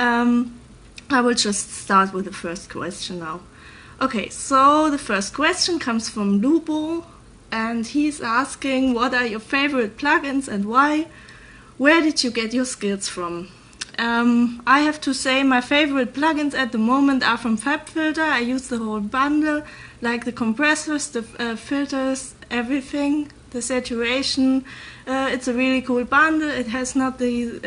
I will just start with the first question now. Okay, so the first question comes from Lubo, and he's asking, what are your favorite plugins and why? Where did you get your skills from? I have to say my favorite plugins at the moment are from FabFilter. I use the whole bundle, like the compressors, the filters, everything, the saturation. It's a really cool bundle. It has not the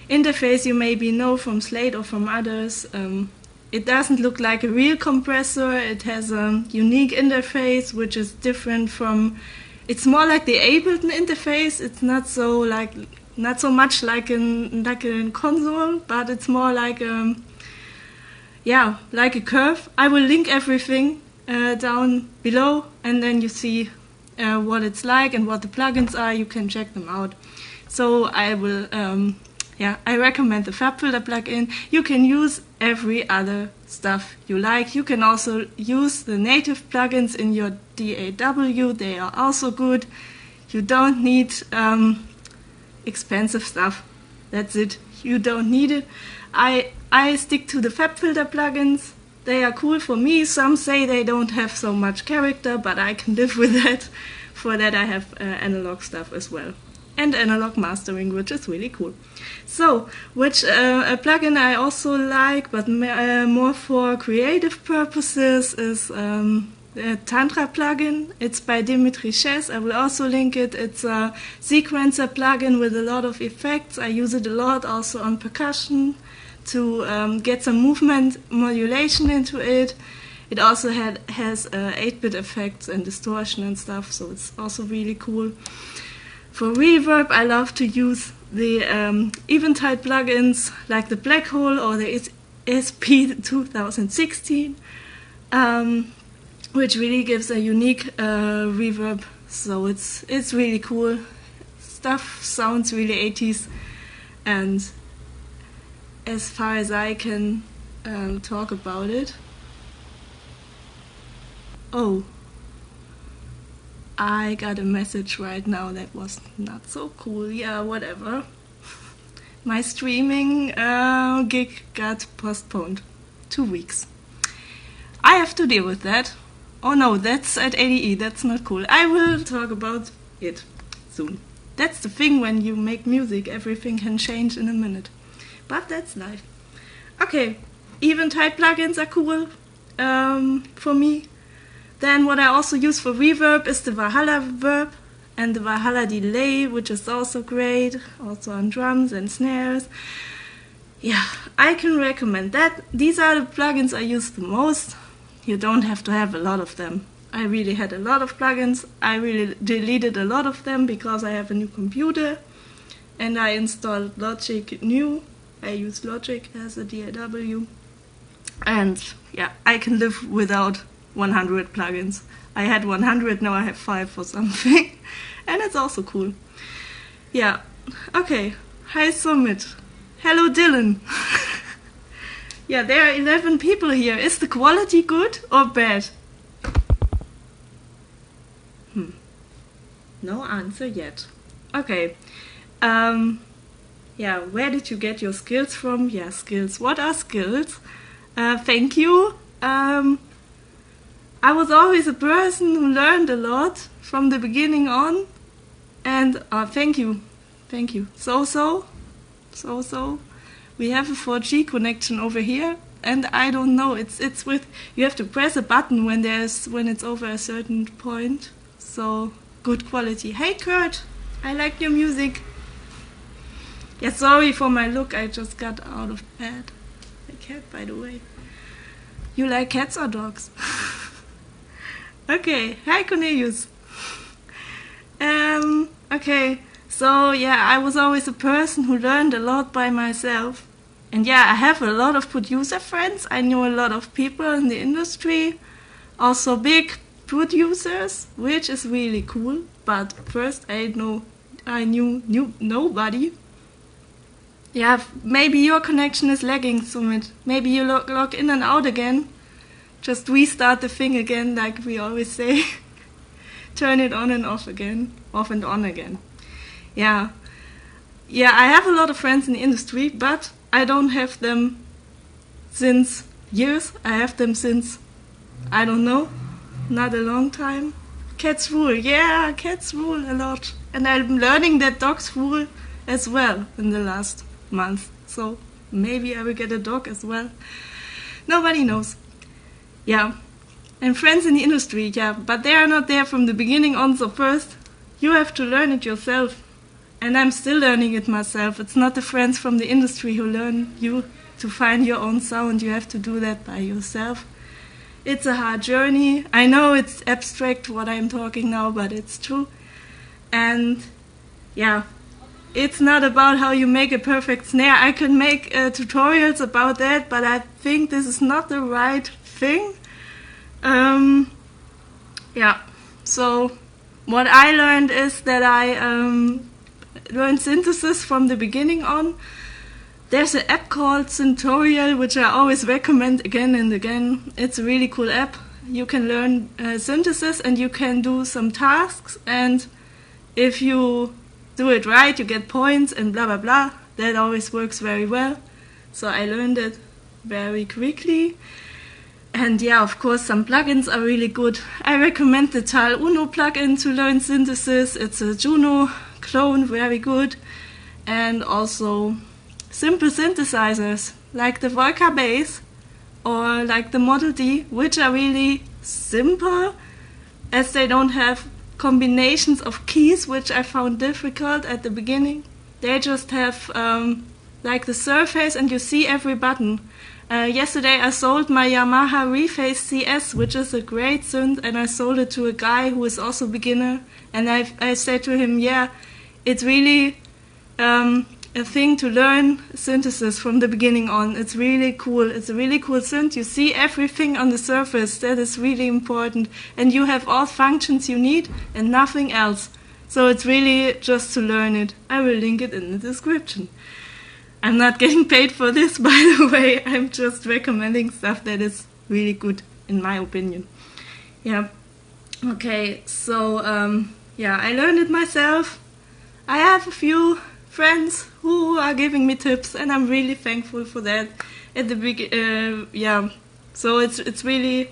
interface you maybe know from Slate or from others. It doesn't look like a real compressor. It has a unique interface, which is different from. It's more like the Ableton interface. It's not so much like a console, but it's more like like a curve. I will link everything down below, and then you see what it's like and what the plugins are. You can check them out. So I will, I recommend the FabFilter plugin. You can use every other stuff you like. You can also use the native plugins in your DAW. They are also good. You don't need expensive stuff. That's it. You don't need it. I stick to the FabFilter plugins. They are cool for me. Some say they don't have so much character, but I can live with that. For that I have analog stuff as well. And analog mastering, which is really cool. So, which a plugin I also like, but more for creative purposes, is the Tantra plugin. It's by Dmitry Sches. I will also link it. It's a sequencer plugin with a lot of effects. I use it a lot also on percussion to get some movement modulation into it. It also has 8-bit effects and distortion and stuff, so it's also really cool. For reverb, I love to use the Eventide plugins like the Blackhole or the SP 2016. Which really gives a unique reverb, so it's really cool. Stuff sounds really 80s, and as far as I can talk about it. Oh, I got a message right now that was not so cool. Yeah, whatever. My streaming gig got postponed 2 weeks. I have to deal with that. Oh no, that's at ADE, that's not cool. I will talk about it soon. That's the thing when you make music, everything can change in a minute. But that's life. Okay, Eventide plugins are cool for me. Then what I also use for reverb is the Valhalla Verb and the Valhalla Delay, which is also great, also on drums and snares. Yeah, I can recommend that. These are the plugins I use the most. You don't have to have a lot of them. I really had a lot of plugins. I really deleted a lot of them because I have a new computer and I installed Logic new. I use Logic as a DAW. And yeah, I can live without 100 plugins. I had 100, now I have 5 or something. And it's also cool. Yeah, okay. Hi Summit. Hello Dylan. Yeah, there are 11 people here. Is the quality good or bad? No answer yet. Okay. Yeah, where did you get your skills from? Yeah, skills. What are skills? Thank you. I was always a person who learned a lot from the beginning on. And thank you. Thank you. So. We have a 4G connection over here, and I don't know. It's with you have to press a button when it's over a certain point. So good quality. Hey Kurt, I like your music. Yeah, sorry for my look. I just got out of bed. A cat, by the way. You like cats or dogs? Okay. Hi Cornelius. Okay. So yeah, I was always a person who learned a lot by myself. And yeah, I have a lot of producer friends. I know a lot of people in the industry, also big producers, which is really cool. But first I knew nobody. Yeah, maybe your connection is lagging, Sumit. Maybe you log in and out again. Just restart the thing again, like we always say. Turn it on and off again, off and on again. Yeah, I have a lot of friends in the industry, but I don't have them since years. I have them since, I don't know, not a long time. Cats rule, yeah, cats rule a lot. And I'm learning that dogs rule as well in the last month. So maybe I will get a dog as well. Nobody knows. Yeah. And friends in the industry, yeah, but they are not there from the beginning on, so first you have to learn it yourself. And I'm still learning it myself. It's not the friends from the industry who learn you to find your own sound. You have to do that by yourself. It's a hard journey. I know it's abstract what I'm talking now, but it's true. And yeah, it's not about how you make a perfect snare. I can make tutorials about that, but I think this is not the right thing. Yeah, so what I learned is that I learned synthesis from the beginning on. There's an app called Syntorial, which I always recommend again and again. It's a really cool app. You can learn synthesis and you can do some tasks, and if you do it right, you get points and blah blah blah. That always works very well. So I learned it very quickly. And yeah, of course, some plugins are really good. I recommend the Tal Uno plugin to learn synthesis. It's a Juno clone, very good. And also simple synthesizers like the Volca Bass or like the Model D, which are really simple as they don't have combinations of keys, which I found difficult at the beginning. They just have like the surface and you see every button. Yesterday I sold my Yamaha Reface CS, which is a great synth, and I sold it to a guy who is also a beginner, and I said to him, yeah, it's really a thing to learn synthesis from the beginning on. It's really cool. It's a really cool synth. You see everything on the surface. That is really important. And you have all functions you need and nothing else. So it's really just to learn it. I will link it in the description. I'm not getting paid for this, by the way. I'm just recommending stuff that is really good, in my opinion. Yeah. Okay, so, yeah, I learned it myself. I have a few friends who are giving me tips, and I'm really thankful for that. At the yeah, so it's really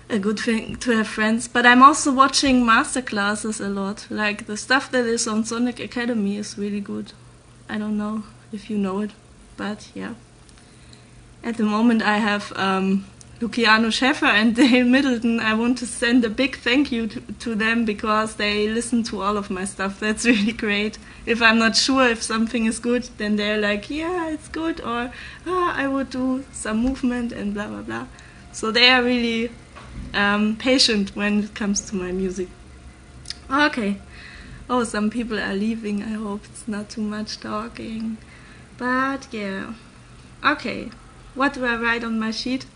a good thing to have friends. But I'm also watching masterclasses a lot. Like the stuff that is on Sonic Academy is really good. I don't know if you know it, but yeah. At the moment I have Luciano Schäfer and Dale Middleton. I want to send a big thank you to them because they listen to all of my stuff. That's really great. If I'm not sure if something is good, then they're like, yeah, it's good, or I would do some movement and blah blah blah. So they are really patient when it comes to my music. Okay. Oh, some people are leaving. I hope it's not too much talking. But yeah. Okay. What do I write on my sheet?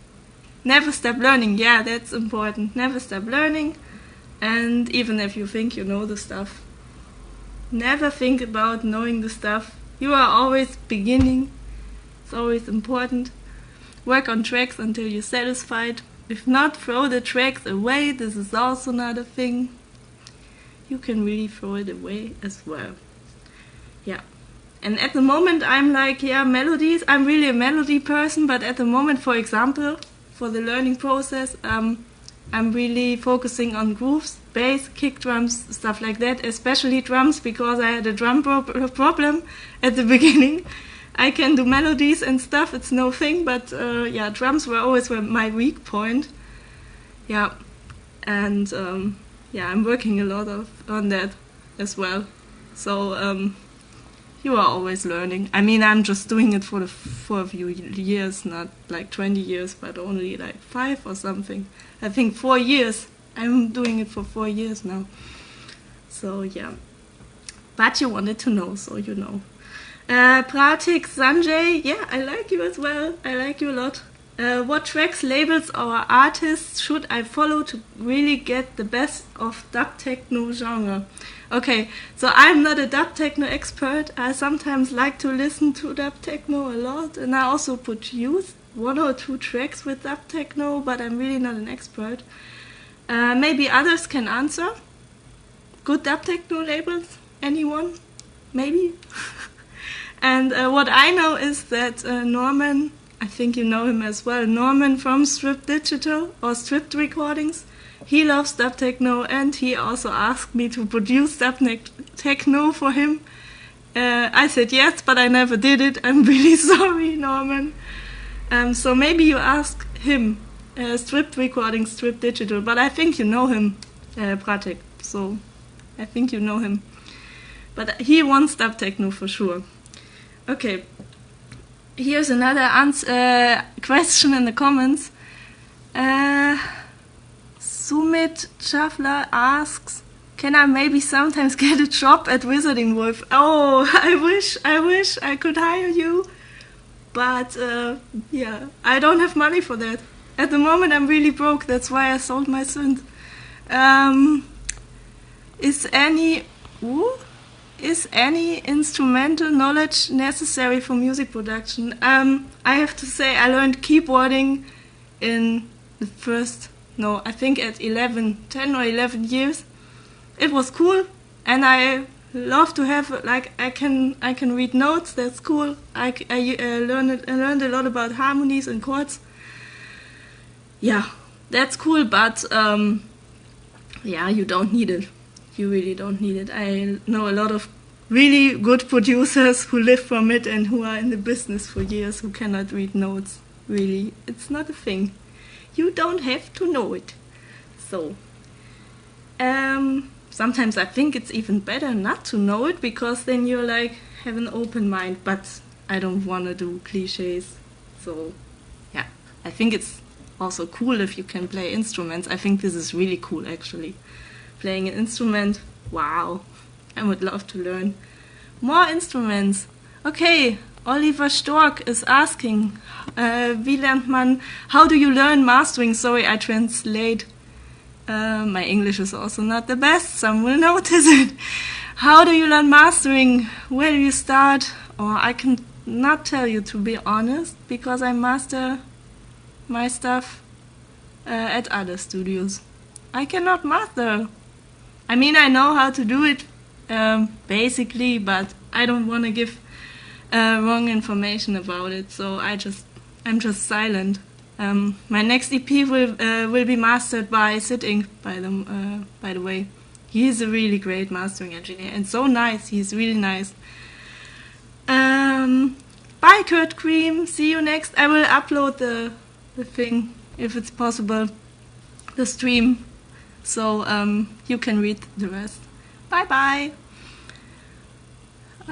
Never stop learning. Yeah, that's important. Never stop learning. And even if you think you know the stuff, never think about knowing the stuff. You are always beginning. It's always important. Work on tracks until you're satisfied. If not, throw the tracks away. This is also not a thing. You can really throw it away as well. Yeah. And at the moment I'm like, yeah, melodies. I'm really a melody person, but at the moment, for example, for the learning process, I'm really focusing on grooves, bass, kick drums, stuff like that, especially drums, because I had a drum problem at the beginning. I can do melodies and stuff, it's no thing, but yeah, drums were always my weak point. Yeah. And yeah, I'm working a lot on that as well. So you are always learning. I mean, I'm just doing it for a few years, not like 20 years, but only like 5 or something. I think 4 years. I'm doing it for 4 years now. So yeah. But you wanted to know, so you know. Pratik Sanjay, yeah, I like you as well. I like you a lot. What tracks, labels, or artists should I follow to really get the best of dub techno genre? Okay, so I'm not a dub techno expert. I sometimes like to listen to dub techno a lot, and I also produce 1 or 2 tracks with dub techno, but I'm really not an expert. Maybe others can answer. Good dub techno labels? Anyone? Maybe? And what I know is that Norman, I think you know him as well, Norman from Stripped Digital or Stripped Recordings, he loves dub techno, and he also asked me to produce dub techno for him. I said yes, but I never did it. I'm really sorry, Norman. So maybe you ask him, Stripped Recordings, Stripped Digital, but I think you know him, Pratek, so I think you know him. But he wants dub techno for sure. Okay, here's another question in the comments. Sumit Chafla asks, can I maybe sometimes get a job at Wizarding Wolf? Oh, I wish I could hire you. But yeah, I don't have money for that. At the moment I'm really broke, that's why I sold my synth. Is any instrumental knowledge necessary for music production? I have to say I learned keyboarding in the I think at 10 or 11 years. It was cool, and I love to have, like, I can read notes, that's cool. I learned a lot about harmonies and chords. Yeah, that's cool, but yeah, you don't need it. You really don't need it. I know a lot of really good producers who live from it and who are in the business for years who cannot read notes. Really, it's not a thing. You don't have to know it. So, sometimes I think it's even better not to know it, because then you're like, have an open mind, but I don't want to do cliches. So, yeah, I think it's also cool if you can play instruments. I think this is really cool, actually. Playing an instrument, wow, I would love to learn more instruments. Okay, Oliver Stork is asking, wie lernt man, how do you learn mastering? Sorry, I translate. My English is also not the best, some will notice it. How do you learn mastering? Where do you start? Or I can not tell you, to be honest, because I master my stuff at other studios. I cannot master. I mean, I know how to do it, basically, but I don't want to give wrong information about it, so I'm just silent. My next EP will be mastered by Sitting, by the way. He's a really great mastering engineer, and so nice. He's really nice. Bye, Kurt Cream. See you next. I will upload the thing, if it's possible, the stream, so you can read the rest. Bye bye.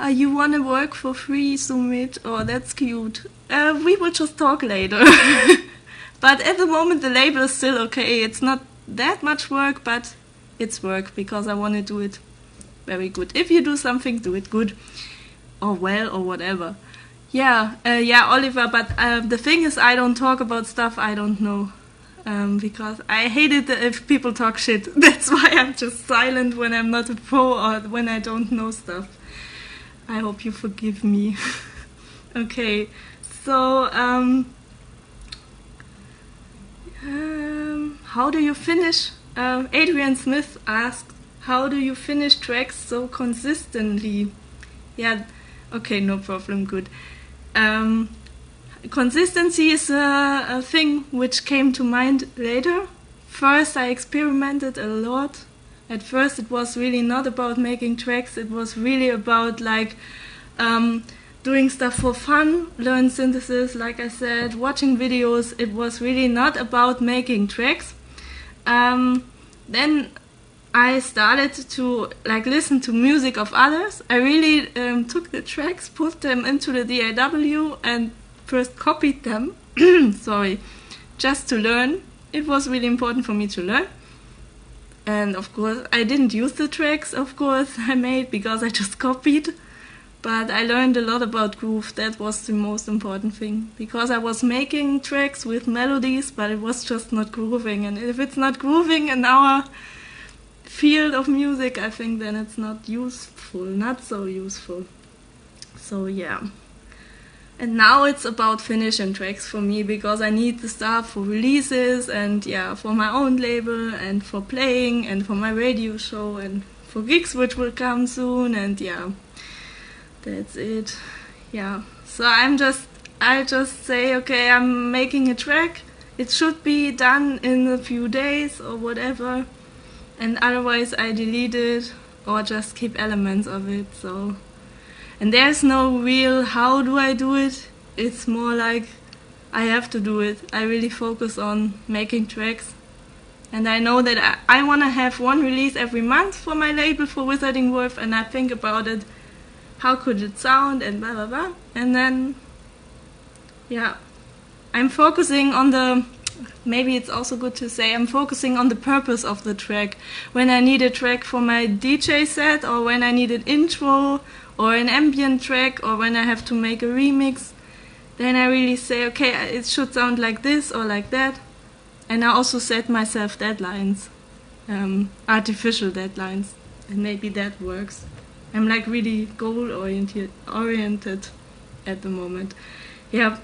You want to work for free, Sumit? Oh, that's cute. We will just talk later. But at the moment the label is still okay. It's not that much work, but it's work, because I want to do it very good. If you do something, do it good or well or whatever. Yeah, Oliver, but the thing is, I don't talk about stuff I don't know, because I hate it if people talk shit. That's why I'm just silent when I'm not a pro or when I don't know stuff. I hope you forgive me. Okay, so how do you finish? Adrian Smith asked, how do you finish tracks so consistently? Yeah, okay, no problem, good. Consistency is a thing which came to mind later. First, I experimented a lot. At first, it was really not about making tracks. It was really about, like, doing stuff for fun, learn synthesis, like I said, watching videos. It was really not about making tracks. Then I started to, like, listen to music of others. I really took the tracks, put them into the DAW, and first copied them. Sorry, just to learn. It was really important for me to learn. And of course, I didn't use the tracks, of course, I made, because I just copied. But I learned a lot about groove. That was the most important thing. Because I was making tracks with melodies, but it was just not grooving. And if it's not grooving in our field of music, I think then it's not useful, not so useful. So yeah. And now it's about finishing tracks for me, because I need the stuff for releases and, yeah, for my own label and for playing and for my radio show and for gigs which will come soon, and yeah, that's it. yeah, so I just say, okay, I'm making a track. It should be done in a few days or whatever, and otherwise I delete it or just keep elements of it. So, and there's no real how do I do it. It's more like I have to do it. I really focus on making tracks, and I know that I want to have one release every month for my label for Wizarding Wolf, and I think about it. How could it sound and blah blah blah, and then yeah, I'm focusing on the, maybe it's also good to say, I'm focusing on the purpose of the track. When I need a track for my DJ set, or when I need an intro or an ambient track, or when I have to make a remix, then I really say, okay, it should sound like this or like that. And I also set myself deadlines, artificial deadlines, and maybe that works. I'm like really goal-oriented at the moment. Yeah.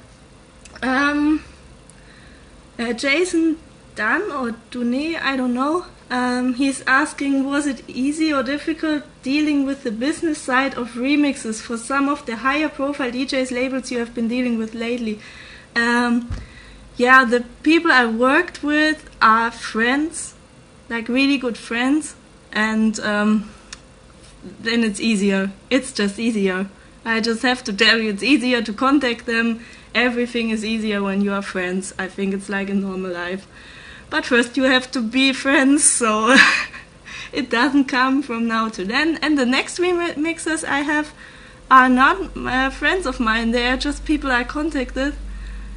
Jason Dunn or Duné, I don't know. He's asking, was it easy or difficult dealing with the business side of remixes for some of the higher profile DJs labels you have been dealing with lately? Yeah, the people I worked with are friends, like really good friends, and then it's easier. It's just easier. I just have to tell you, it's easier to contact them. Everything is easier when you are friends. I think it's like a normal life. But first you have to be friends, so it doesn't come from now to then. And the next remixers I have are not friends of mine. They are just people I contacted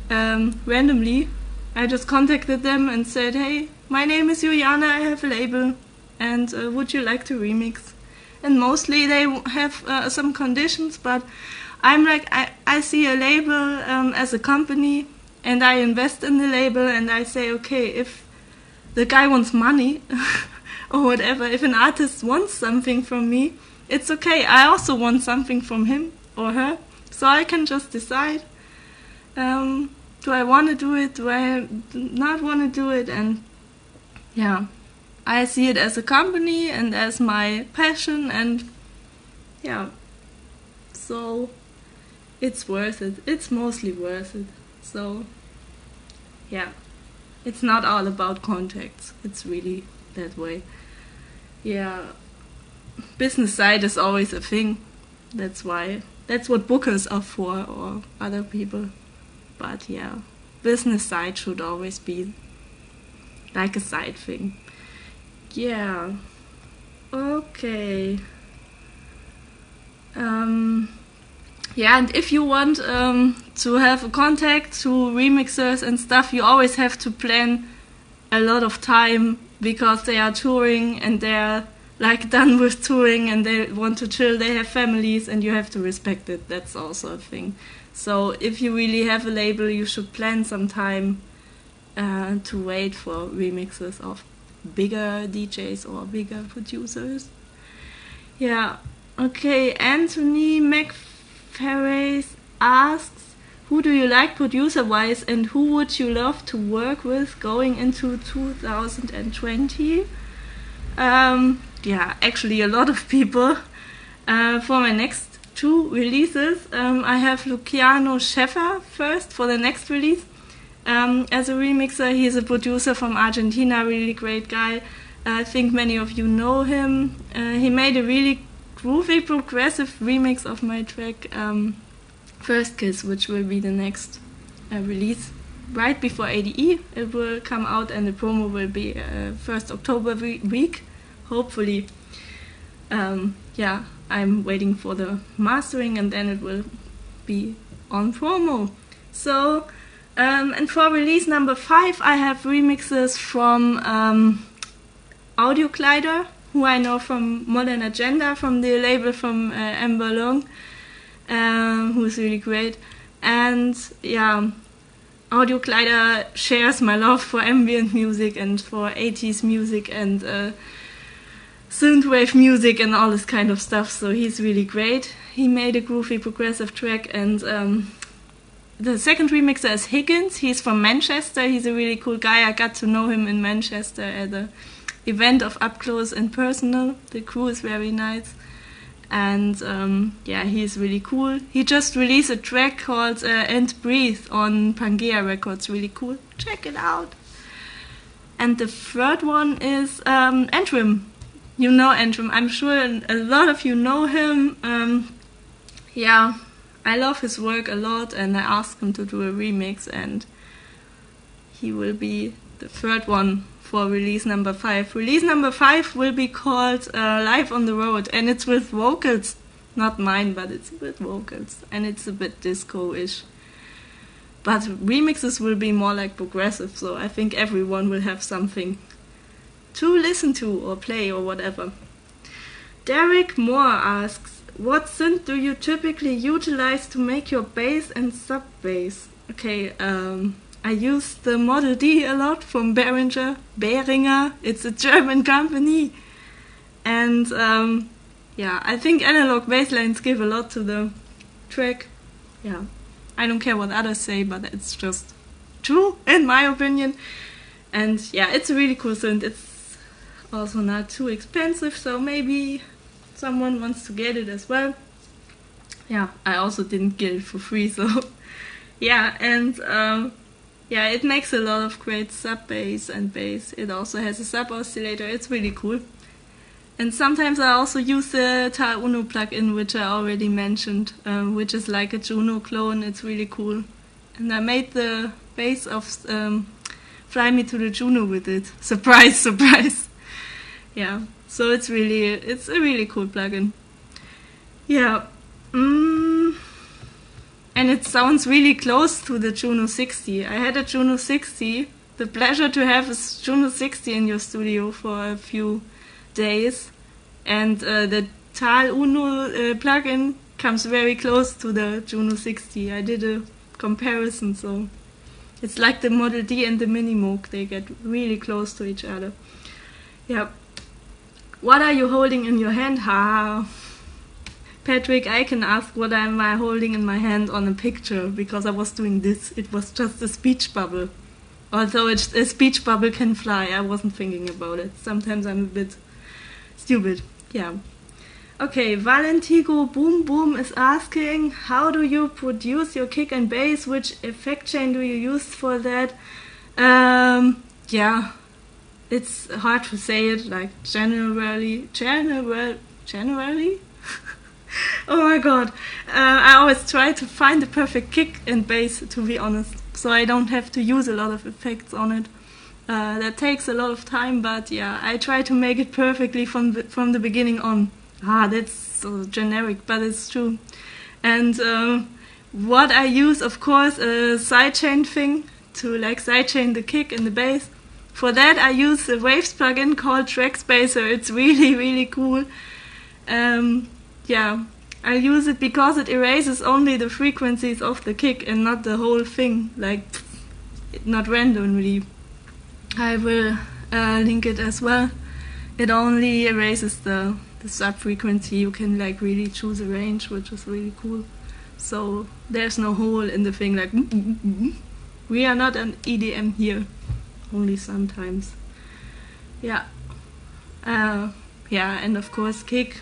randomly. I just contacted them and said, hey, my name is Juliane, I have a label, and would you like to remix? And mostly they have some conditions, but I'm like, I see a label as a company, and I invest in the label, and I say, okay, if the guy wants money or whatever, if an artist wants something from me, it's okay. I also want something from him or her, so I can just decide, do I want to do it, do I not want to do it, and yeah, I see it as a company and as my passion, and yeah, so it's worth it. It's mostly worth it. So yeah, it's not all about contacts. It's really that way. Yeah, business side is always a thing. That's why, that's what bookers are for, or other people. But yeah, business side should always be like a side thing. Yeah. Okay. Yeah, and if you want to have a contact to remixers and stuff, you always have to plan a lot of time, because they are touring and they're like done with touring and they want to chill, they have families, and you have to respect it. That's also a thing. So if you really have a label, you should plan some time to wait for remixes of bigger DJs or bigger producers. Yeah. Okay, Anthony McFerray asks, who do you like producer-wise, and who would you love to work with going into 2020? Yeah, actually a lot of people. For my next two releases, I have Luciano Schäfer first for the next release. As a remixer, he's a producer from Argentina, really great guy. I think many of you know him. He made a really groovy, progressive remix of my track First Kiss, which will be the next release right before ADE. It will come out, and the promo will be 1st October week, hopefully. Yeah, I'm waiting for the mastering, and then it will be on promo. So, and for release number 5, I have remixes from Audio Glider, who I know from Modern Agenda, from the label from Amber Long, who is really great. And yeah, Audio Glider shares my love for ambient music and for 80s music and synthwave music and all this kind of stuff, so he's really great. He made a groovy progressive track, and the second remixer is Higgins. He's from Manchester. He's a really cool guy. I got to know him in Manchester at an event of Up Close and Personal. The crew is very nice. And yeah, he's really cool. He just released a track called And Breathe on Pangea Records. Really cool. Check it out. And the third one is Antrim. You know Antrim. I'm sure a lot of you know him. Yeah, I love his work a lot, and I asked him to do a remix, and he will be the third one for release number 5. Release number 5 will be called Live on the Road, and it's with vocals. Not mine, but it's with vocals, and it's a bit disco-ish. But remixes will be more like progressive, so I think everyone will have something to listen to or play or whatever. Derek Moore asks, what synth do you typically utilize to make your bass and sub-bass? Okay, I use the Model D a lot from Behringer. It's a German company. And yeah, I think analog basslines give a lot to the track. Yeah, I don't care what others say, but it's just true in my opinion. And yeah, it's a really cool synth. It's also not too expensive, so maybe someone wants to get it as well. Yeah, I also didn't get it for free, so yeah, and yeah, it makes a lot of great sub-bass and bass. It also has a sub-oscillator. It's really cool. And sometimes I also use the Tal Uno plugin, which I already mentioned, which is like a Juno clone. It's really cool. And I made the bass of Fly Me to the Juno with it. Surprise, surprise. Yeah, so it's a really cool plugin. Yeah. And it sounds really close to the Juno 60. I had a Juno 60. The pleasure to have a Juno 60 in your studio for a few days. And the Tal Uno plugin comes very close to the Juno 60. I did a comparison, so it's like the Model D and the Mini Moog. They get really close to each other. Yeah. What are you holding in your hand? Ha! Patrick, I can ask what am I holding in my hand on a picture, because I was doing this. It was just a speech bubble. Although a speech bubble can fly, I wasn't thinking about it. Sometimes I'm a bit stupid. Yeah. Okay, Valentigo Boom Boom is asking, how do you produce your kick and bass? Which effect chain do you use for that? Yeah, it's hard to say it, like generally? Oh my god, I always try to find the perfect kick and bass, to be honest, so I don't have to use a lot of effects on it. That takes a lot of time, but yeah, I try to make it perfectly from the beginning on. That's so generic, but it's true. And what I use, of course, a sidechain thing to like sidechain the kick and the bass. For that I use a Waves plugin called Trackspacer. It's really, really cool. Yeah, I use it because it erases only the frequencies of the kick and not the whole thing, like not randomly. I will link it as well. It only erases the sub-frequency. You can like really choose a range, which is really cool. So there's no hole in the thing like we are not an EDM here, only sometimes. Yeah. Yeah, and of course kick.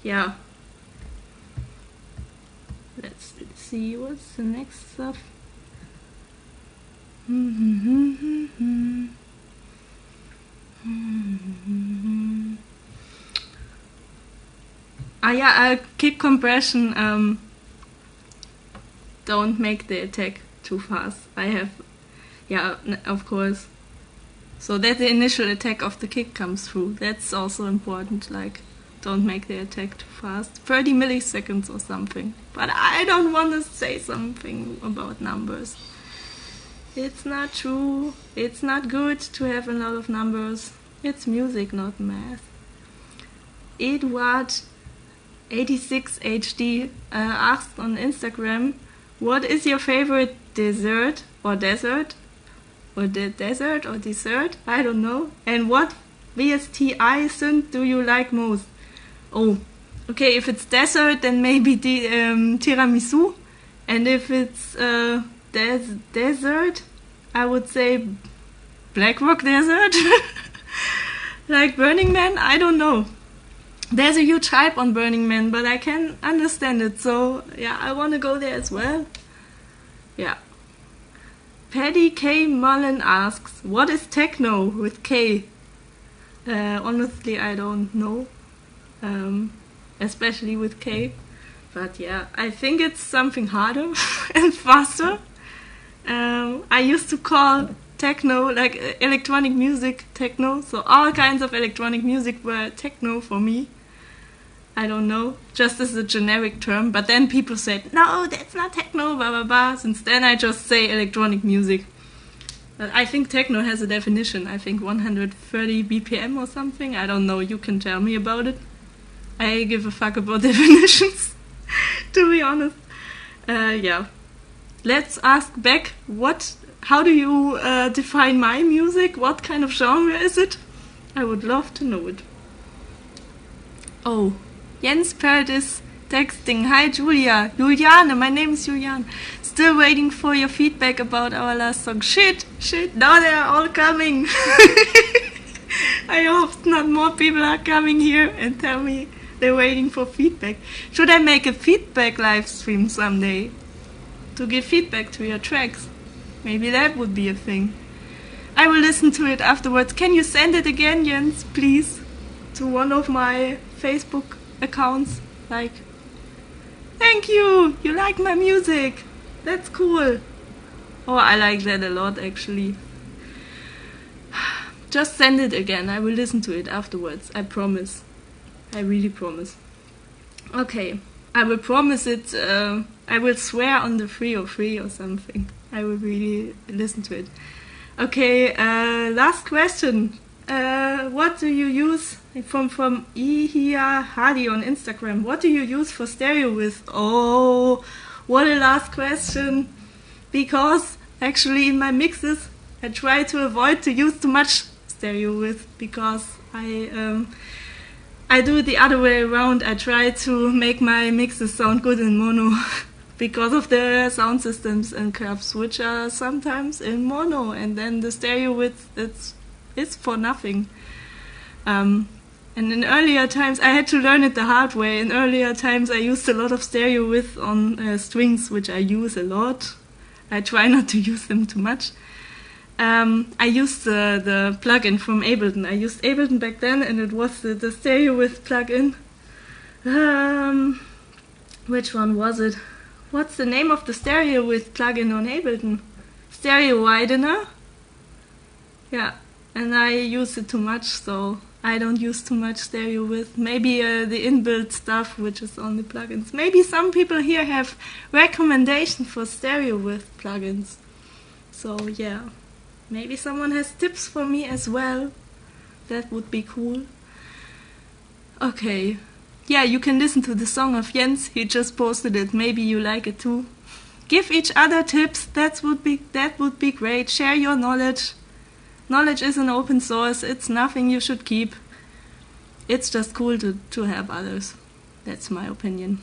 Yeah. Let's see what's the next stuff. Yeah, kick compression. Don't make the attack too fast. I have, yeah, of course. So that the initial attack of the kick comes through. That's also important, like, don't make the attack too fast. 30 milliseconds or something. But I don't want to say something about numbers. It's not true. It's not good to have a lot of numbers. It's music, not math. Edward86HD asked on Instagram, what is your favorite dessert? I don't know. And what VSTI synth do you like most? Oh, okay, if it's dessert, then maybe the tiramisu. And if it's desert, I would say Black Rock Desert. Like Burning Man, I don't know. There's a huge hype on Burning Man, but I can understand it. So yeah, I want to go there as well. Yeah. Paddy K. Mullen asks, what is techno with K? Honestly, I don't know. Especially with K. But yeah, I think it's something harder and faster. I used to call techno, like electronic music, techno. So all kinds of electronic music were techno for me. I don't know, just as a generic term. But then people said, no, that's not techno, blah, blah, blah. Since then I just say electronic music. But I think techno has a definition. I think 130 BPM or something. I don't know, you can tell me about it. I give a fuck about definitions, to be honest. Yeah. Let's ask back, how do you define my music? What kind of genre is it? I would love to know it. Oh, Jens Pert is texting. Hi Julia. Juliane, my name is Juliane. Still waiting for your feedback about our last song. Shit, now they are all coming. I hope not more people are coming here and tell me they're waiting for feedback. Should I make a feedback live stream someday? To give feedback to your tracks? Maybe that would be a thing. I will listen to it afterwards. Can you send it again, Jens, please? To one of my Facebook accounts. Like, thank you! You like my music! That's cool! Oh, I like that a lot, actually. Just send it again. I will listen to it afterwards. I promise. I really promise. Okay. I will promise it. I will swear on the 303 or something. I will really listen to it. Okay, last question. What do you use from Ihia Hadi on Instagram? What do you use for stereo with? Oh, what a last question. Because actually in my mixes I try to avoid to use too much stereo with, because I do it the other way around. I try to make my mixes sound good in mono because of the sound systems and curves, which are sometimes in mono, and then the stereo width it's for nothing. And in earlier times, I had to learn it the hard way. In earlier times, I used a lot of stereo width on strings, which I use a lot. I try not to use them too much. I used the plugin from Ableton. I used Ableton back then, and it was the stereo width plugin. Which one was it? What's the name of the stereo width plugin on Ableton? Stereo widener? Yeah, and I use it too much, so I don't use too much stereo width. Maybe the inbuilt stuff which is on the plugins. Maybe some people here have recommendations for stereo width plugins. So yeah, maybe someone has tips for me as well. That would be cool. Okay. Yeah, you can listen to the song of Jens. He just posted it. Maybe you like it too. Give each other tips. That would be great. Share your knowledge. Knowledge is an open source. It's nothing you should keep. It's just cool to help others. That's my opinion.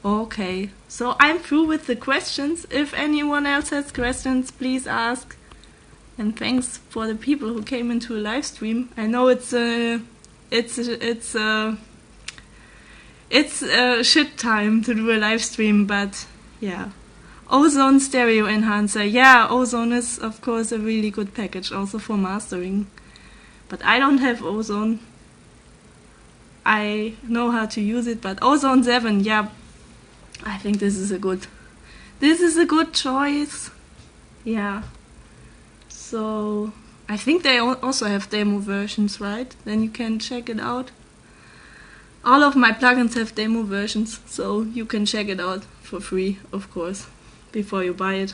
Okay, so I'm through with the questions. If anyone else has questions, please ask. And thanks for the people who came into a live stream. I know it's shit time to do a live stream, but yeah. Ozone stereo enhancer. Yeah, Ozone is of course a really good package also for mastering. But I don't have Ozone. I know how to use it, but Ozone 7, yeah. I think this is a good choice. Yeah. So I think they also have demo versions, right? Then you can check it out. All of my plugins have demo versions, so you can check it out for free, of course, before you buy it.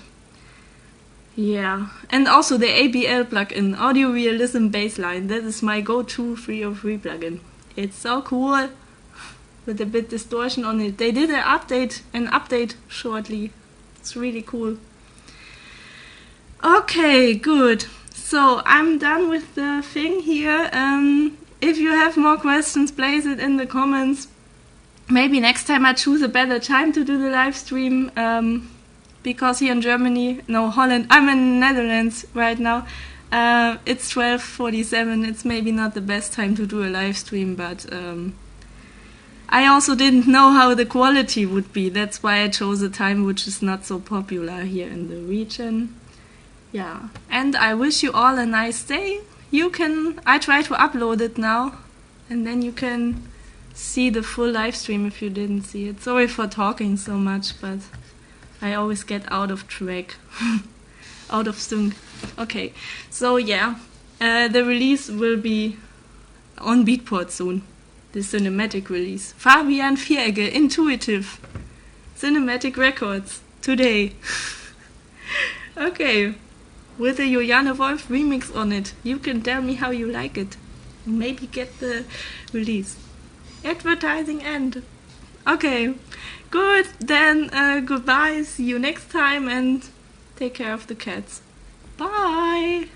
Yeah, and also the ABL plugin, AudioRealism Bassline. That is my go-to 303 plugin. It's so cool, with a bit distortion on it. They did an update shortly. It's really cool. Okay, good. So I'm done with the thing here. If you have more questions, place it in the comments. Maybe next time I choose a better time to do the live stream. Because here in Holland, I'm in Netherlands right now. It's 12:47. It's maybe not the best time to do a live stream, but I also didn't know how the quality would be. That's why I chose a time which is not so popular here in the region. Yeah, and I wish you all a nice day. I try to upload it now, and then you can see the full live stream if you didn't see it. Sorry for talking so much, but I always get out of track, out of sync. Okay, so yeah, the release will be on Beatport soon, the cinematic release. Fabian Vieregge, Intuitive, Cinematic Records, today. Okay. With a Juliane Wolf remix on it. You can tell me how you like it. Maybe get the release. Advertising end. Okay, good. Then goodbye. See you next time and take care of the cats. Bye.